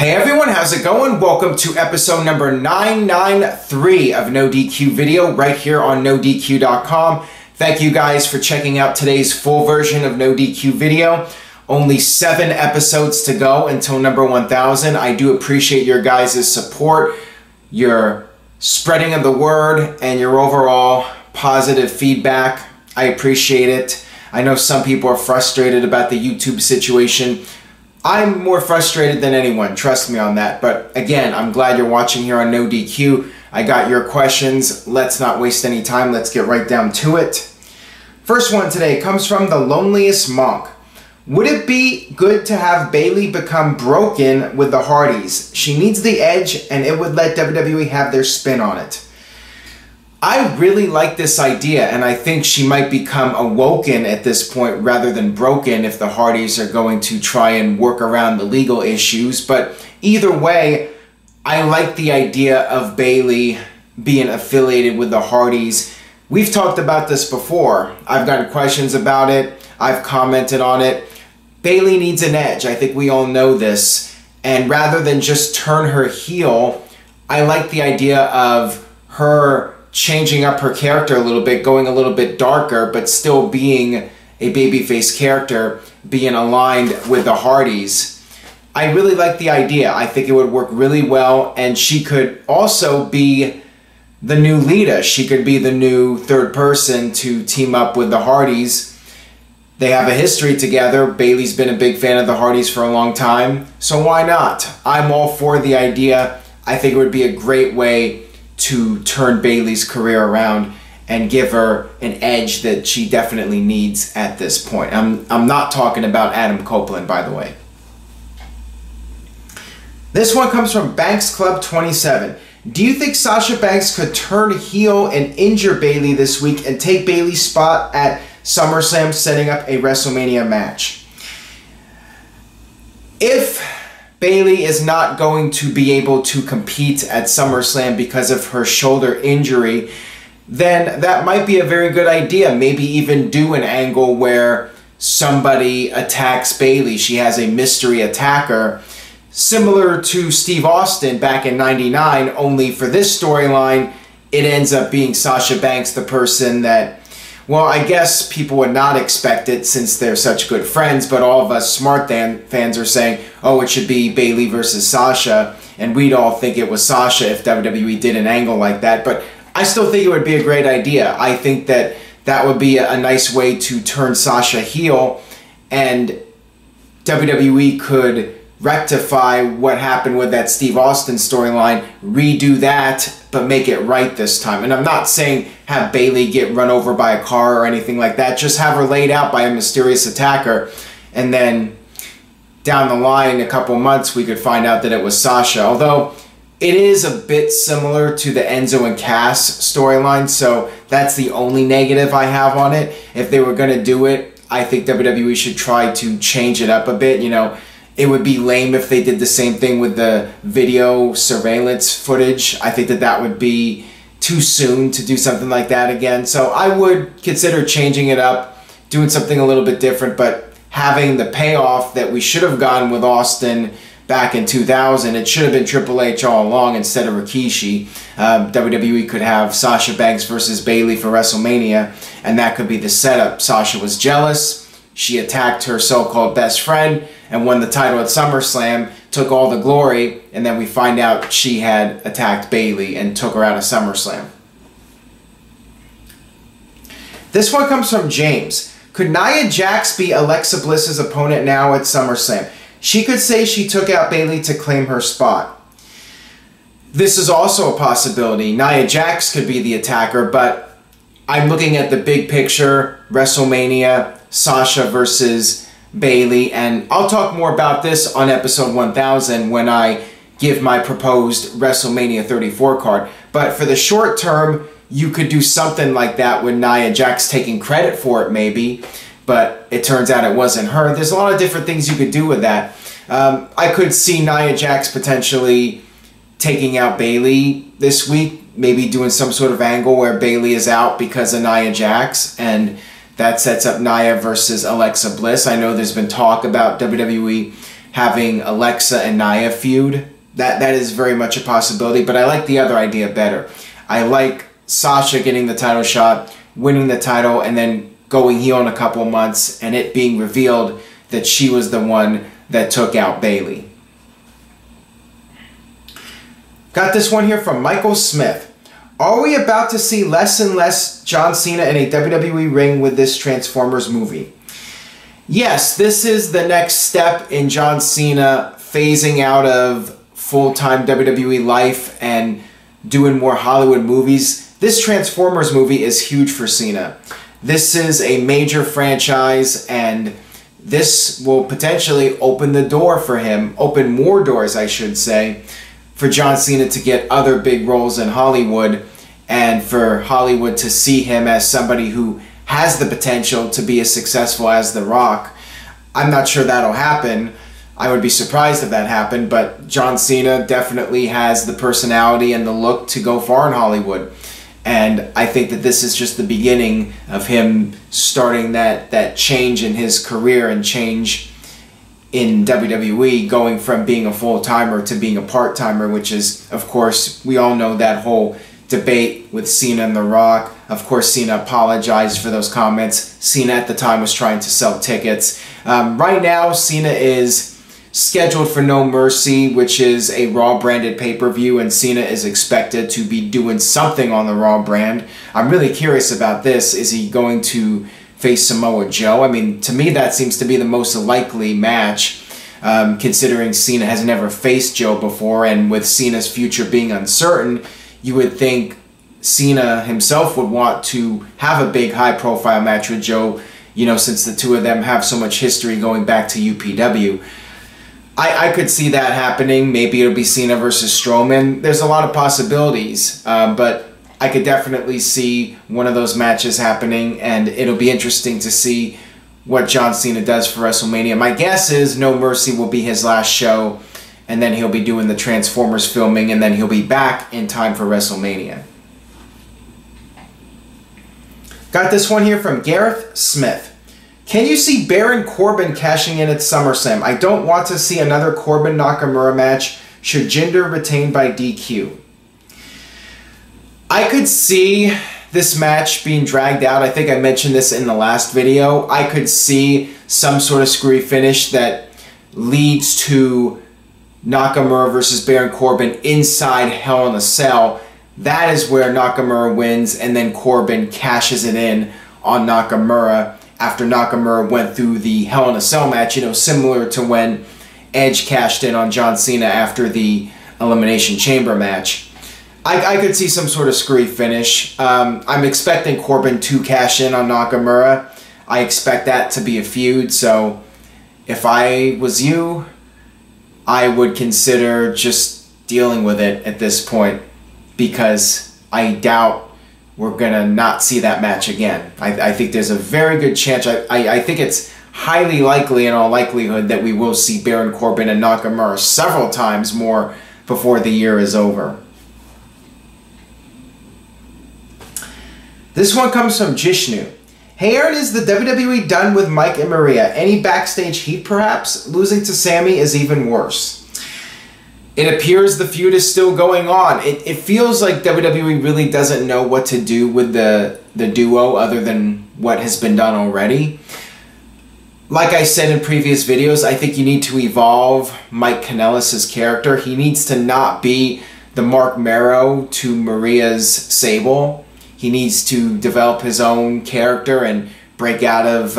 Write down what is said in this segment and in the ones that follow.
Hey everyone, how's it going? Welcome to episode number 993 of NoDQ video right here on NoDQ.com. Thank you guys for checking out today's full version of NoDQ video. Only 7 episodes to go until number 1000. I do appreciate your guys' support, your spreading of the word, and your overall positive feedback. I appreciate it. I know some people are frustrated about the YouTube situation. I'm more frustrated than anyone, trust me on that. But again, I'm glad you're watching here on NoDQ. I got your questions. Let's not waste any time. Let's get right down to it. First one today comes from The Loneliest Monk. Would it be good to have Bayley become broken with the Hardys? She needs the edge and it would let WWE have their spin on it. I really like this idea, and I think she might become AWOKEN at this point rather than broken if the Hardys are going to try and work around the legal issues. But either way, I like the idea of Bayley being affiliated with the Hardys. We've talked about this before. I've gotten questions about it. I've commented on it. Bayley needs an edge. I think we all know this. And rather than just turn her heel, I like the idea of her changing up her character a little bit, going a little bit darker, but still being a babyface character, being aligned with the Hardys. I really like the idea. I think it would work really well, and she could also be the new Lita. She could be the new third person to team up with the Hardys. They have a history together. Bayley's been a big fan of the Hardys for a long time, so why not? I'm all for the idea. I think it would be a great way to turn Bayley's career around and give her an edge that she definitely needs at this point. I'm not talking about Adam Copeland, by the way. This one comes from Banks Club 27. Do you think Sasha Banks could turn heel and injure Bayley this week and take Bayley's spot at SummerSlam, setting up a WrestleMania match? If Bayley is not going to be able to compete at SummerSlam because of her shoulder injury, then that might be a very good idea. Maybe even do an angle where somebody attacks Bayley. She has a mystery attacker, similar to Steve Austin back in '99, only for this storyline, it ends up being Sasha Banks, the person that, well, I guess people would not expect it since they're such good friends, but all of us smart fans are saying, oh, it should be Bayley versus Sasha, and we'd all think it was Sasha if WWE did an angle like that. But I still think it would be a great idea. I think that that would be a nice way to turn Sasha heel, and WWE could rectify what happened with that Steve Austin storyline, redo that, but make it right this time. And I'm not saying have Bayley get run over by a car or anything like that. Just have her laid out by a mysterious attacker, and then down the line, a couple months, we could find out that it was Sasha. Although it is a bit similar to the Enzo and Cass storyline, so that's the only negative I have on it. If they were going to do it, I think WWE should try to change it up a bit. You know, it would be lame if they did the same thing with the video surveillance footage. I think that that would be too soon to do something like that again. So I would consider changing it up, doing something a little bit different, but having the payoff that we should have gotten with Austin back in 2000. It should have been Triple H all along instead of Rikishi. WWE could have Sasha Banks versus Bayley for WrestleMania, and that could be the setup. Sasha was jealous. She attacked her so-called best friend and won the title at SummerSlam, took all the glory, and then we find out she had attacked Bayley and took her out of SummerSlam. This one comes from James. Could Nia Jax be Alexa Bliss's opponent now at SummerSlam? She could say she took out Bayley to claim her spot. This is also a possibility. Nia Jax could be the attacker, but I'm looking at the big picture, WrestleMania, Sasha versus Bayley, and I'll talk more about this on episode 1000 when I give my proposed WrestleMania 34 card. But for the short term, you could do something like that with Nia Jax taking credit for it maybe, but it turns out it wasn't her. There's a lot of different things you could do with that. I could see Nia Jax potentially taking out Bayley this week, maybe doing some sort of angle where Bayley is out because of Nia Jax, and that sets up Nia versus Alexa Bliss. I know there's been talk about WWE having Alexa and Nia feud. That is very much a possibility, but I like the other idea better. I like Sasha getting the title shot, winning the title, and then going heel in a couple months, and it being revealed that she was the one that took out Bayley. Got this one here from Michael Smith. Are we about to see less and less John Cena in a WWE ring with this Transformers movie? Yes, this is the next step in John Cena phasing out of full-time WWE life and doing more Hollywood movies. This Transformers movie is huge for Cena. This is a major franchise, and this will potentially open the door for him, open more doors, I should say, for John Cena to get other big roles in Hollywood, and for Hollywood to see him as somebody who has the potential to be as successful as The Rock. I'm not sure that'll happen. I would be surprised if that happened, but John Cena definitely has the personality and the look to go far in Hollywood. And I think that this is just the beginning of him starting that change in his career and change in WWE, going from being a full-timer to being a part-timer, which is, of course, we all know that whole debate with Cena and The Rock. Of course, Cena apologized for those comments. Cena at the time was trying to sell tickets. Right now, Cena is scheduled for No Mercy, which is a Raw branded pay-per-view, and Cena is expected to be doing something on the Raw brand. I'm really curious about this. Is he going to face Samoa Joe? I mean, to me, that seems to be the most likely match, considering Cena has never faced Joe before, and with Cena's future being uncertain, you would think Cena himself would want to have a big high-profile match with Joe, you know, since the two of them have so much history going back to UPW. I could see that happening. Maybe it'll be Cena versus Strowman. There's a lot of possibilities, but I could definitely see one of those matches happening, and it'll be interesting to see what John Cena does for WrestleMania. My guess is No Mercy will be his last show, and then he'll be doing the Transformers filming, and then he'll be back in time for WrestleMania. Got this one here from Gareth Smith. Can you see Baron Corbin cashing in at SummerSlam? I don't want to see another Corbin-Nakamura match. Should Jinder retain by DQ? I could see this match being dragged out. I think I mentioned this in the last video. I could see some sort of screwy finish that leads to Nakamura versus Baron Corbin inside Hell in a Cell. That is where Nakamura wins, and then Corbin cashes it in on Nakamura after Nakamura went through the Hell in a Cell match, you know, similar to when Edge cashed in on John Cena after the Elimination Chamber match. I could see some sort of screwy finish. I'm expecting Corbin to cash in on Nakamura. I expect that to be a feud, so if I was you, I would consider just dealing with it at this point, because I doubt we're going to not see that match again. I think there's a very good chance. I think it's highly likely in all likelihood that we will see Baron Corbin and Nakamura several times more before the year is over. This one comes from Jishnu. Hey Aaron, is the WWE done with Mike and Maria? Any backstage heat perhaps? Losing to Sammy is even worse. It appears the feud is still going on. It feels like WWE really doesn't know what to do with the duo other than what has been done already. Like I said in previous videos, I think you need to evolve Mike Kanellis' character. He needs to not be the Mark Marrow to Maria's Sable. He needs to develop his own character and break out of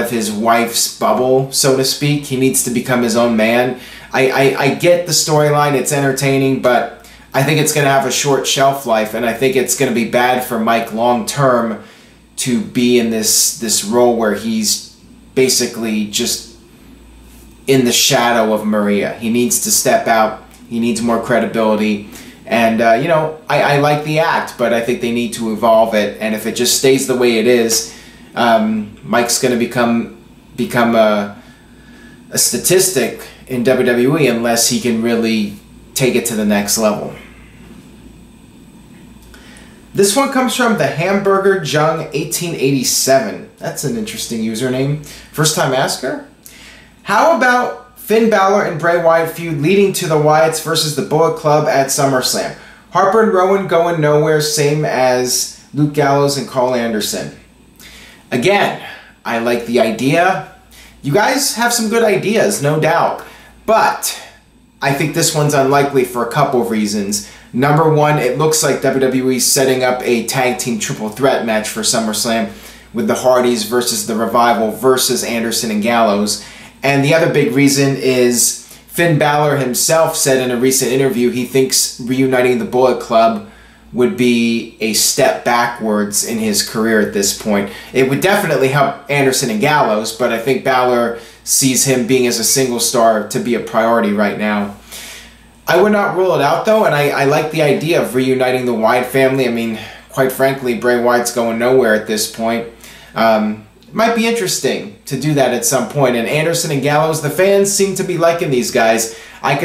his wife's bubble, so to speak. He needs to become his own man. I get the storyline, it's entertaining, but I think it's going to have a short shelf life, and I think it's going to be bad for Mike long term to be in this role where he's basically just in the shadow of Maria. He needs to step out, he needs more credibility, and you know, I like the act, but I think they need to evolve it, and if it just stays the way it is, Mike's going to become a statistic in WWE unless he can really take it to the next level. This one comes from the Hamburger Jung 1887. That's an interesting username. First time asker? How about Finn Balor and Bray Wyatt feud leading to the Wyatts versus the Bullet Club at SummerSlam? Harper and Rowan going nowhere, same as Luke Gallows and Carl Anderson. Again, I like the idea. You guys have some good ideas, no doubt. But I think this one's unlikely for a couple of reasons. Number one, it looks like WWE's setting up a tag team triple threat match for SummerSlam with the Hardys versus the Revival versus Anderson and Gallows. And the other big reason is Finn Balor himself said in a recent interview he thinks reuniting the Bullet Club would be a step backwards in his career at this point. It would definitely help Anderson and Gallows, but I think Balor sees him being as a single star to be a priority right now. I would not rule it out though, and I like the idea of reuniting the Wyatt family. I mean, quite frankly, Bray Wyatt's going nowhere at this point. It might be interesting to do that at some point. And Anderson and Gallows, the fans seem to be liking these guys. I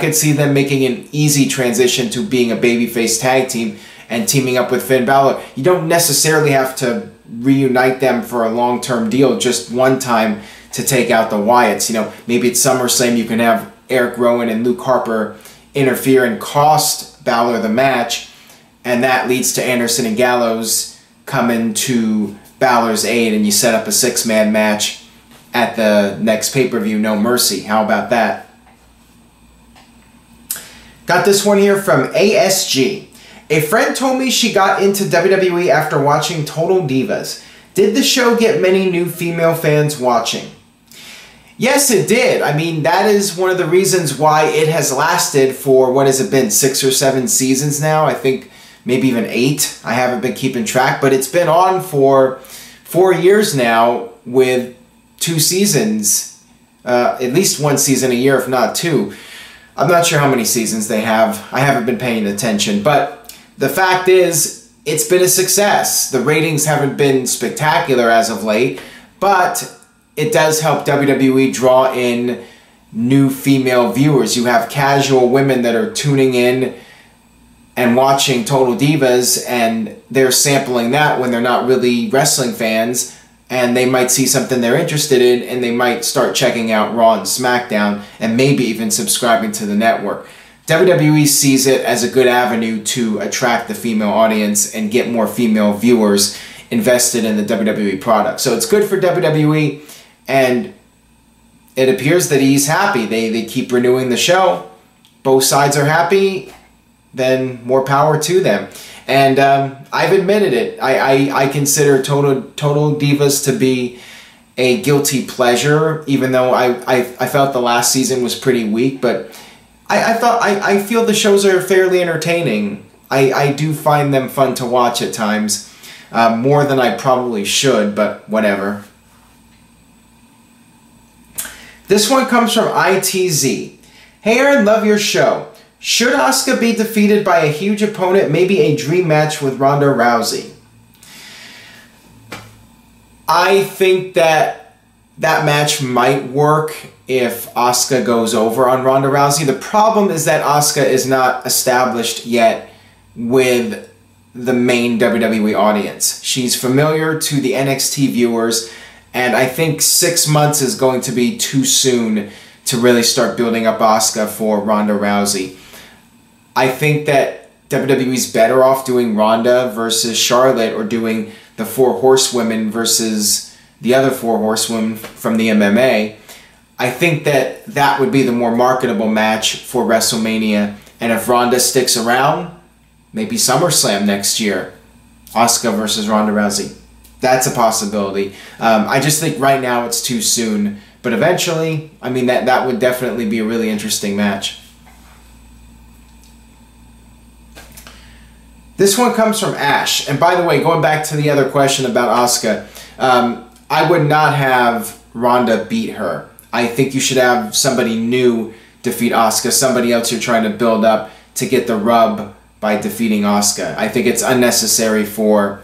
could see them making an easy transition to being a babyface tag team and teaming up with Finn Balor. You don't necessarily have to reunite them for a long-term deal, just one time to take out the Wyatts. You know, maybe at SummerSlam you can have Eric Rowan and Luke Harper interfere and cost Balor the match, and that leads to Anderson and Gallows coming to Balor's aid, and you set up a six-man match at the next pay-per-view, No Mercy. How about that? Got this one here from ASG. A friend told me she got into WWE after watching Total Divas. Did the show get many new female fans watching? Yes, it did. I mean, that is one of the reasons why it has lasted for, what has it been, 6 or 7 seasons now? I think maybe even 8. I haven't been keeping track, but it's been on for 4 years now with 2 seasons, at least 1 season a year, if not 2. I'm not sure how many seasons they have. I haven't been paying attention, but the fact is, it's been a success. The ratings haven't been spectacular as of late, but it does help WWE draw in new female viewers. You have casual women that are tuning in and watching Total Divas, and they're sampling that when they're not really wrestling fans, and they might see something they're interested in, and they might start checking out Raw and SmackDown, and maybe even subscribing to the network. WWE sees it as a good avenue to attract the female audience and get more female viewers invested in the WWE product. So it's good for WWE, and it appears that he's happy. They keep renewing the show. Both sides are happy, then more power to them. And I've admitted it. I consider Total Divas to be a guilty pleasure, even though I felt the last season was pretty weak. But I feel the shows are fairly entertaining. I do find them fun to watch at times, more than I probably should, but whatever. This one comes from ITZ. Hey Aaron, love your show. Should Asuka be defeated by a huge opponent, maybe a dream match with Ronda Rousey? I think that match might work if Asuka goes over on Ronda Rousey. The problem is that Asuka is not established yet with the main WWE audience. She's familiar to the NXT viewers, and I think 6 months is going to be too soon to really start building up Asuka for Ronda Rousey. I think that WWE's better off doing Ronda versus Charlotte, or doing the 4 horsewomen versus the other 4 horsewomen from the MMA. I think that that would be the more marketable match for WrestleMania. And if Ronda sticks around, maybe SummerSlam next year. Asuka versus Ronda Rousey. That's a possibility. I just think right now it's too soon. But eventually, I mean, that would definitely be a really interesting match. This one comes from Ash. And by the way, going back to the other question about Asuka, I would not have Ronda beat her. I think you should have somebody new defeat Asuka, somebody else you're trying to build up to get the rub by defeating Asuka. I think it's unnecessary for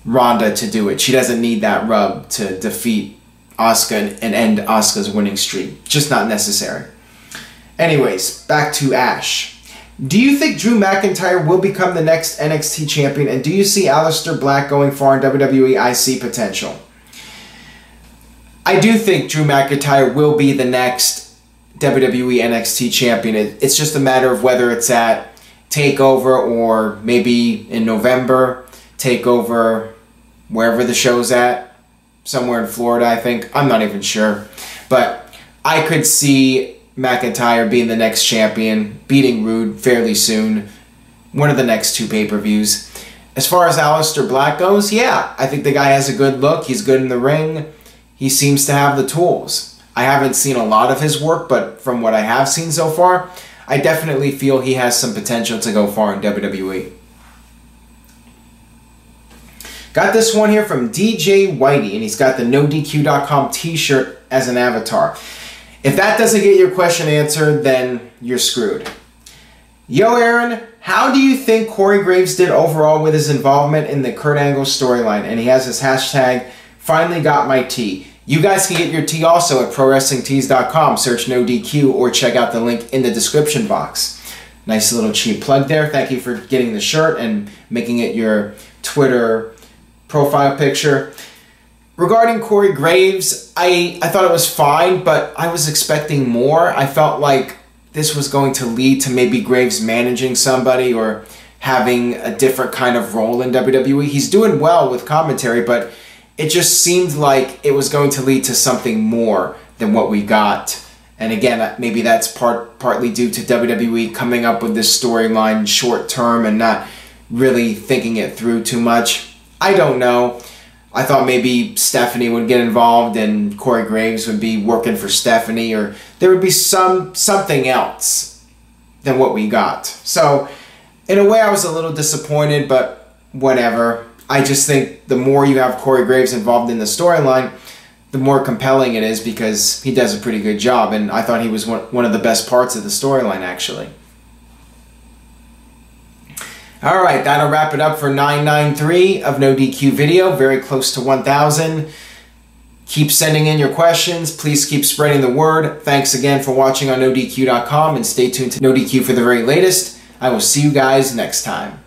Ronda to do it. She doesn't need that rub to defeat Asuka and end Asuka's winning streak. Just not necessary. Anyways, back to Ash. Do you think Drew McIntyre will become the next NXT champion, and do you see Aleister Black going far in WWE IC potential? I do think Drew McIntyre will be the next WWE NXT champion. It's just a matter of whether it's at TakeOver or maybe in November, TakeOver wherever the show's at, somewhere in Florida, I think. I'm not even sure. But I could see McIntyre being the next champion, beating Rude fairly soon, one of the next 2 pay-per-views. As far as Aleister Black goes, yeah, I think the guy has a good look. He's good in the ring. He seems to have the tools. I haven't seen a lot of his work, but from what I have seen so far, I definitely feel he has some potential to go far in WWE. Got this one here from DJ Whitey, and he's got the NoDQ.com t-shirt as an avatar. If that doesn't get your question answered, then you're screwed. Yo, Aaron, how do you think Corey Graves did overall with his involvement in the Kurt Angle storyline? And he has his hashtag, finally got my tea. You guys can get your tea also at ProWrestlingTees.com. Search NoDQ or check out the link in the description box. Nice little cheap plug there. Thank you for getting the shirt and making it your Twitter profile picture. Regarding Corey Graves, I thought it was fine, but I was expecting more. I felt like this was going to lead to maybe Graves managing somebody or having a different kind of role in WWE. He's doing well with commentary, but it just seemed like it was going to lead to something more than what we got. And again, maybe that's partly due to WWE coming up with this storyline short term and not really thinking it through too much. I don't know. I thought maybe Stephanie would get involved and Corey Graves would be working for Stephanie, or there would be something else than what we got. So in a way I was a little disappointed, but whatever. I just think the more you have Corey Graves involved in the storyline, the more compelling it is because he does a pretty good job, and I thought he was one of the best parts of the storyline, actually. Alright, that'll wrap it up for 993 of NoDQ video. Very close to 1,000. Keep sending in your questions. Please keep spreading the word. Thanks again for watching on NoDQ.com, and stay tuned to NoDQ for the very latest. I will see you guys next time.